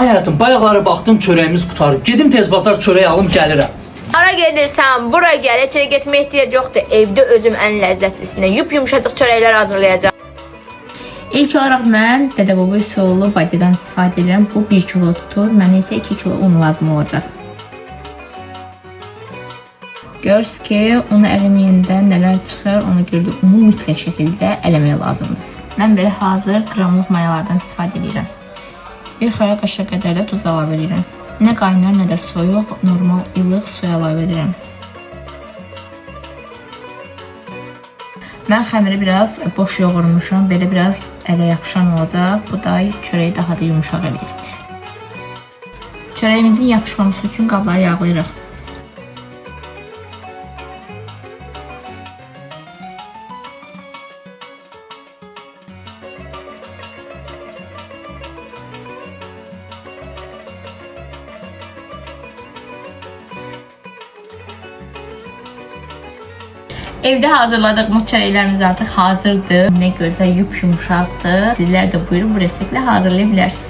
həyatım, bayaqları baxdım çörəyimiz qutarıb. Gedim tez bazar çörək alım gəlirəm. Ara gedirsən, bura gəl, heç yerə getməyə ehtiyac yoxdur. Evdə özüm ən ləzzətlisindən yumuşacıq çörəklər hazırlayacağam. İlk olaraq mən dədə-baba üsullu bacıdan istifadə edirəm. Bu 1 kilo tutur, mənə isə 2 kilo un lazım olacaq. Görürsünüz ki, unu əriməyəndə nələr çıxır, ona görə də unu mütləq şəkildə eləmək lazımdır. Mən belə hazır qramlıq mayalardan istifadə edirəm. 1 xörək qaşığı qədər də duz əlavə edirəm. Nə qaynar, nə də soyuq, normal ilıq su əlavə edirəm. Mən xəmiri biraz boş yoğurmuşam, belə biraz ələ yapışan olacaq. Bu da çörəyi daha da yumuşaq edir. Çörəyimizin yapışmaması üçün qabları yağlayırıq. Evdə hazırladığımız çörəklərimiz artıq hazırdır. Nə gözəl yumuşaqdır. Sizlər də buyurun bu reseptlə hazırlaya bilərsiniz.